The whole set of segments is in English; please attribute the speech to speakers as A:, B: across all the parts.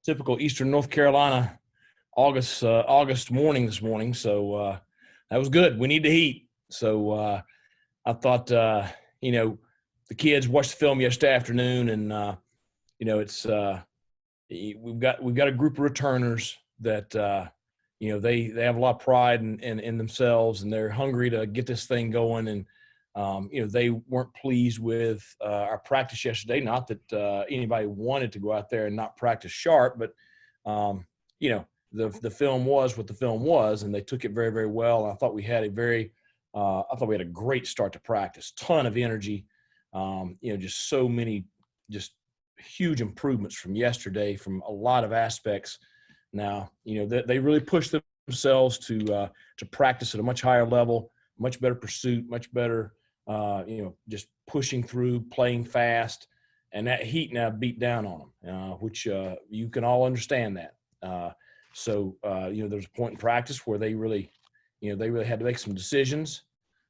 A: typical Eastern North Carolina August morning this morning. So that was good. We need the heat. So I thought, the kids watched the film yesterday afternoon, and it's we've got a group of returners that they have a lot of pride in themselves, and they're hungry to get this thing going. And they weren't pleased with our practice yesterday. Not that anybody wanted to go out there and not practice sharp, but the film was what the film was, and they took it very, very well. And I thought we had a great start to practice. Ton of energy. Just so many, just huge improvements from yesterday from a lot of aspects. Now, they really pushed themselves to practice at a much higher level, much better pursuit, much better, just pushing through, playing fast, and that heat now beat down on them, which you can all understand that. There's a point in practice where they really had to make some decisions.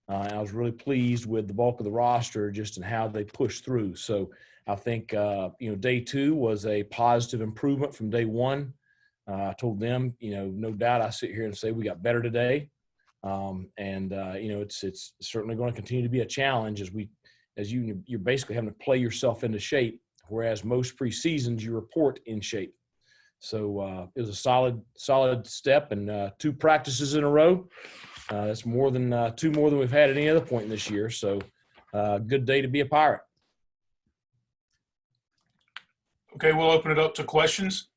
A: And I was really pleased with the bulk of the roster just in how they pushed through. So I think, day two was a positive improvement from day one. I told them, no doubt I sit here and say we got better today. It's certainly going to continue to be a challenge you're basically having to play yourself into shape, whereas most preseasons you report in shape. So it was a solid step, and 2 practices in a row. That's more than 2 more than we've had at any other point in this year. So good day to be a Pirate.
B: Okay, we'll open it up to questions.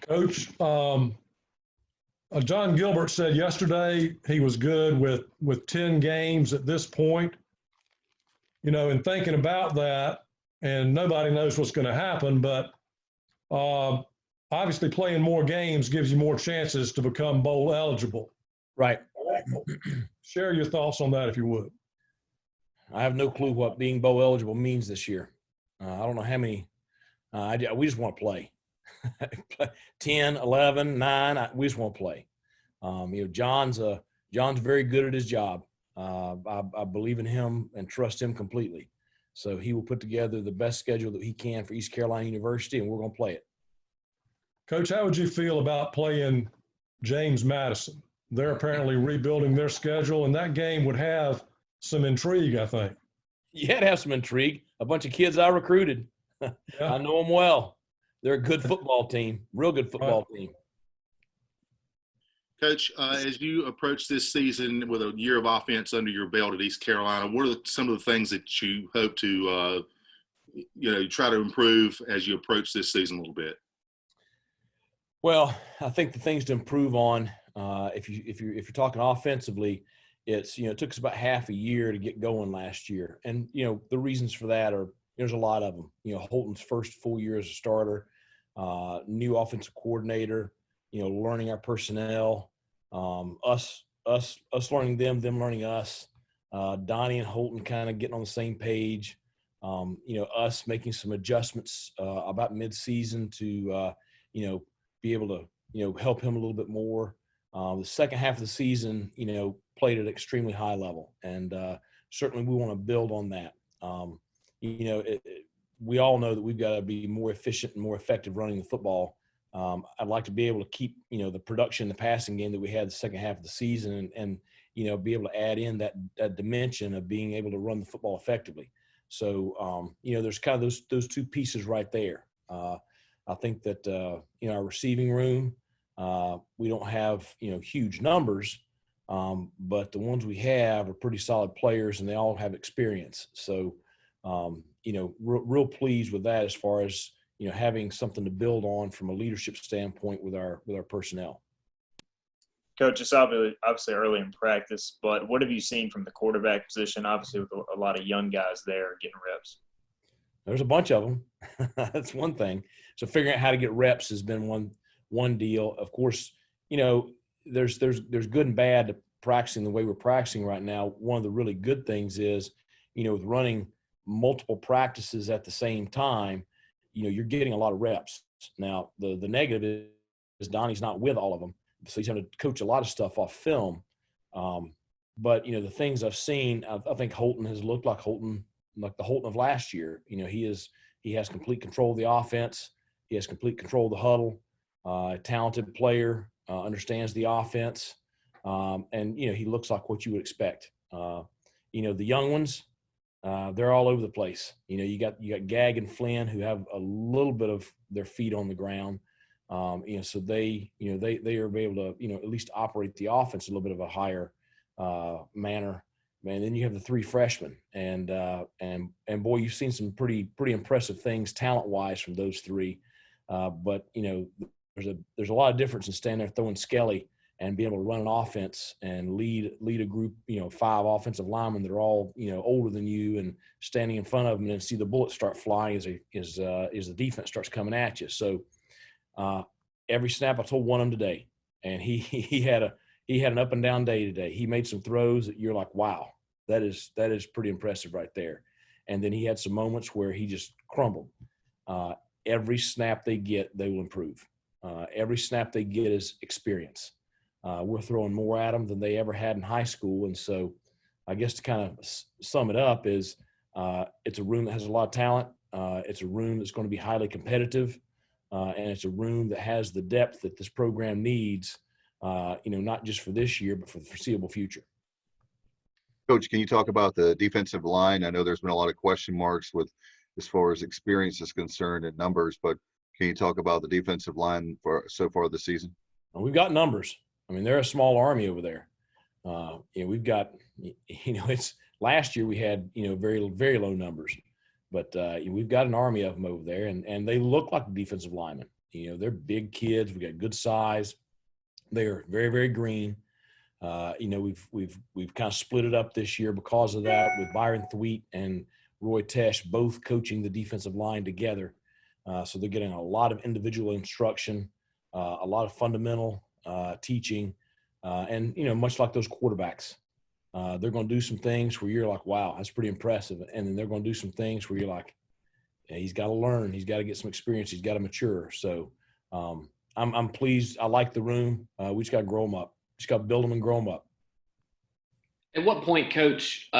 C: Coach, John Gilbert said yesterday he was good with 10 games at this point. In thinking about that, and nobody knows what's going to happen, but obviously playing more games gives you more chances to become bowl eligible.
A: Right.
C: Share your thoughts on that if you would.
A: I have no clue what being bowl eligible means this year. I don't know how many. We just want to play. 10, 11, 9. We just want to play. John's very good at his job. I believe in him and trust him completely. So he will put together the best schedule that he can for East Carolina University, and we're going to play it.
C: Coach, how would you feel about playing James Madison? They're apparently rebuilding their schedule, and that game would have some intrigue, I think.
A: Yeah, it'd have some intrigue. A bunch of kids I recruited. Yeah. I know them well. They're a good football team, real good football team.
D: Coach, as you approach this season with a year of offense under your belt at East Carolina, what are some of the things that you hope to, try to improve as you approach this season a little bit?
A: Well, I think the things to improve on, if you're talking offensively, it took us about half a year to get going last year, and the reasons for that are there's a lot of them. Holton's first full year as a starter, new offensive coordinator, learning our personnel. Us learning them learning us, Donnie and Holton kind of getting on the same page, us making some adjustments about mid-season to, be able to, help him a little bit more. The second half of the season, played at an extremely high level, and certainly we want to build on that. We all know that we've got to be more efficient and more effective running the football. I'd like to be able to keep, the production in the passing game that we had the second half of the season and be able to add in that dimension of being able to run the football effectively. So, there's kind of those 2 pieces right there. I think that, our receiving room, we don't have, huge numbers, but the ones we have are pretty solid players and they all have experience. So, real pleased with that as far as, having something to build on from a leadership standpoint with our personnel.
E: Coach, it's obviously early in practice, but what have you seen from the quarterback position? Obviously, with a lot of young guys there getting reps.
A: There's a bunch of them. That's one thing. So figuring out how to get reps has been one deal. Of course, there's good and bad to practicing the way we're practicing right now. One of the really good things is, with running multiple practices at the same time, you're getting a lot of reps. Now, the negative is Donnie's not with all of them, so he's having to coach a lot of stuff off film. But, the things I've seen, I think Holton has looked like the Holton of last year. He is He has complete control of the offense. He has complete control of the huddle. Talented player, understands the offense, and he looks like what you would expect. The young ones, they're all over the place. You got Gag and Flynn who have a little bit of their feet on the ground. So they are able to at least operate the offense a little bit of a higher manner. And then you have the three freshmen, and boy, you've seen some pretty impressive things talent wise from those three. But there's a lot of difference in standing there throwing Skelly and being able to run an offense and lead a group, 5 offensive linemen that are all, older than you, and standing in front of them and then see the bullets start flying as the defense starts coming at you. So every snap, I told one of them today, and he had an up and down day today. He made some throws that you're like, wow, that is pretty impressive right there. And then he had some moments where he just crumbled. Every snap they get, they will improve. Every snap they get is experience. We're throwing more at them than they ever had in high school. And so I guess to kind of sum it up is it's a room that has a lot of talent. It's a room that's going to be highly competitive. And it's a room that has the depth that this program needs, not just for this year, but for the foreseeable future.
F: Coach, can you talk about the defensive line? I know there's been a lot of question marks as far as experience is concerned and numbers, but can you talk about the defensive line for so far this season?
A: Well, we've got numbers. I mean, they're a small army over there. We've got, it's last year we had, very, very low numbers, but we've got an army of them over there, and they look like defensive linemen. They're big kids. We got good size. They're very, very green. We've kind of split it up this year because of that, with Byron Thweet and Roy Tesh both coaching the defensive line together. So they're getting a lot of individual instruction, a lot of fundamental teaching, and much like those quarterbacks, they're going to do some things where you're like, wow, that's pretty impressive, and then they're going to do some things where you're like, yeah, he's got to learn, he's got to get some experience, he's got to mature. So I'm pleased. I like the room. We just got to grow them up. Just got to build them and grow them up.
G: At what point, Coach,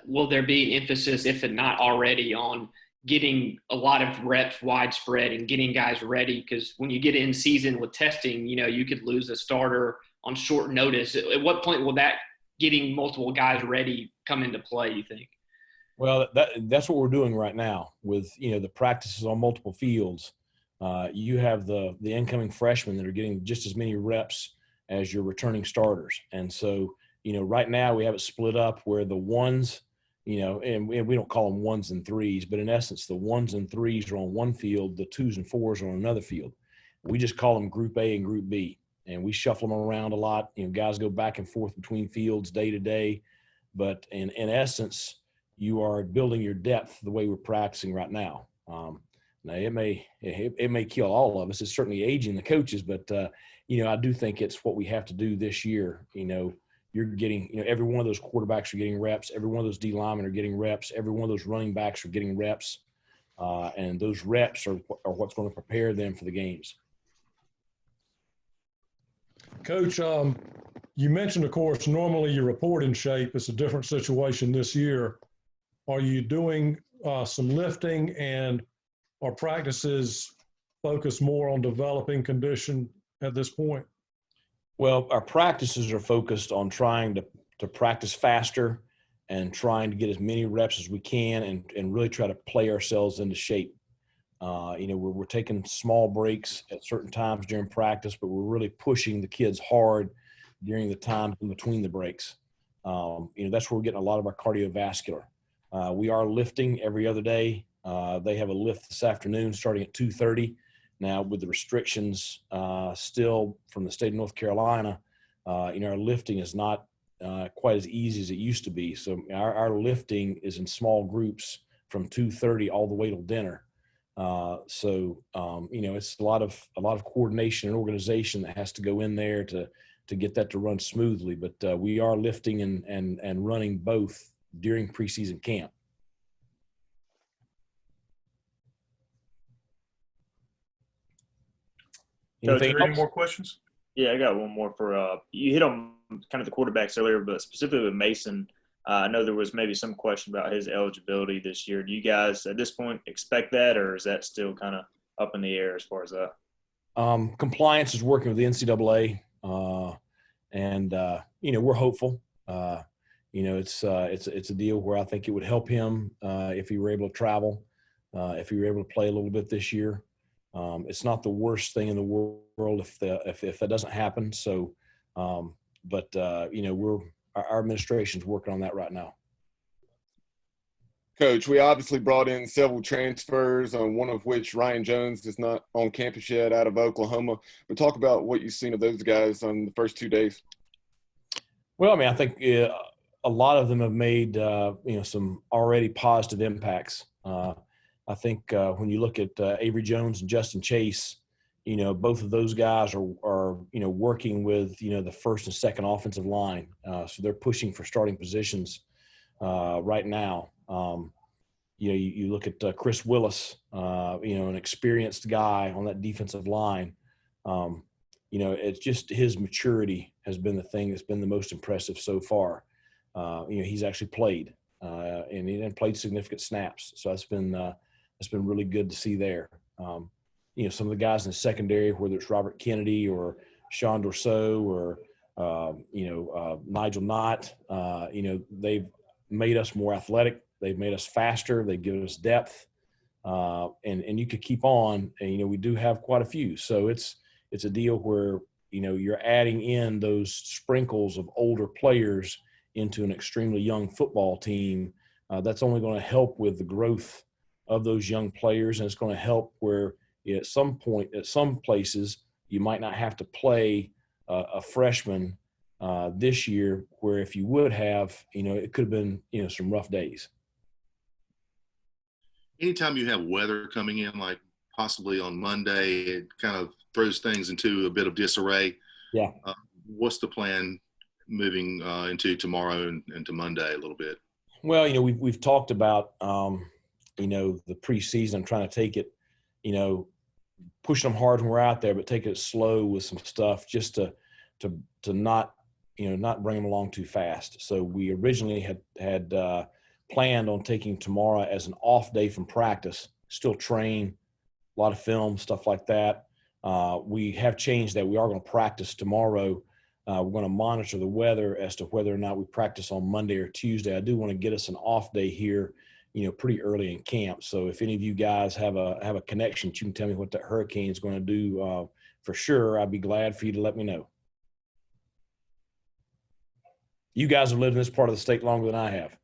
G: will there be an emphasis, if not already, on getting a lot of reps widespread and getting guys ready? Because when you get in season with testing, you could lose a starter on short notice. At what point will that getting multiple guys ready come into play, you think?
A: Well, that's what we're doing right now with, the practices on multiple fields. You have the incoming freshmen that are getting just as many reps as your returning starters. And so, right now we have it split up where the ones, and we don't call them 1s and 3s, but in essence, the 1s and 3s are on one field, the 2s and 4s are on another field. We just call them Group A and Group B, and we shuffle them around a lot. Guys go back and forth between fields day to day, but in essence, you are building your depth the way we're practicing right now. Now it may kill all of us. It's certainly aging the coaches, but I do think it's what we have to do this year. You're getting, every one of those quarterbacks are getting reps. Every one of those D linemen are getting reps. Every one of those running backs are getting reps. And those reps are what's going to prepare them for the games.
C: Coach, you mentioned, of course, normally you report in shape. It's a different situation this year. Are you doing some lifting, and are practices focused more on developing condition at this point?
A: Well, our practices are focused on trying to practice faster and trying to get as many reps as we can and really try to play ourselves into shape. We're taking small breaks at certain times during practice, but we're really pushing the kids hard during the time in between the breaks. That's where we're getting a lot of our cardiovascular. We are lifting every other day. They have a lift this afternoon starting at 2:30. Now, with the restrictions still from the state of North Carolina, our lifting is not quite as easy as it used to be. So our lifting is in small groups from 2:30 all the way till dinner. It's a lot of coordination and organization that has to go in there to get that to run smoothly. But we are lifting and running both during preseason camp.
B: Coach, are there any more questions?
E: Yeah, I got one more for you hit on kind of the quarterbacks earlier, but specifically with Mason. I know there was maybe some question about his eligibility this year. Do you guys at this point expect that, or is that still kind of up in the air as far as that?
A: Compliance is working with the NCAA, and we're hopeful. It's a deal where I think it would help him if he were able to travel, if he were able to play a little bit this year. It's not the worst thing in the world if that doesn't happen. So, our administration's working on that right now.
H: Coach, we obviously brought in several transfers, one of which Ryan Jones is not on campus yet out of Oklahoma. But talk about what you've seen of those guys on the first 2 days.
A: Well, I mean, I think a lot of them have made some already positive impacts. I think when you look at Avery Jones and Justin Chase, both of those guys are working with the first and second offensive line, so they're pushing for starting positions right now. You look at Chris Willis, an experienced guy on that defensive line. It's just his maturity has been the thing that's been the most impressive so far. He's actually played, and he played significant snaps, so that's been really good to see there. Some of the guys in the secondary, whether it's Robert Kennedy or Sean Dorso or Nigel Knott, they've made us more athletic. They've made us faster. They've given us depth, and you could keep on. And we do have quite a few. So it's a deal where you're adding in those sprinkles of older players into an extremely young football team. That's only going to help with the growth of those young players, and it's going to help where at some point, at some places, you might not have to play a freshman this year, where if you would have, it could have been, some rough days.
D: Anytime you have weather coming in, like possibly on Monday, it kind of throws things into a bit of disarray.
A: Yeah.
D: What's the plan moving into tomorrow and to Monday a little bit?
A: Well, we've talked about, the preseason, trying to take it, pushing them hard when we're out there, but take it slow with some stuff just to not, not bring them along too fast. So we originally had planned on taking tomorrow as an off day from practice, still train, a lot of film, stuff like that. We have changed that. We are going to practice tomorrow. We're going to monitor the weather as to whether or not we practice on Monday or Tuesday. I do want to get us an off day here, pretty early in camp. So if any of you guys have a connection, you can tell me what that hurricane is going to do for sure. I'd be glad for you to let me know. You guys have lived in this part of the state longer than I have.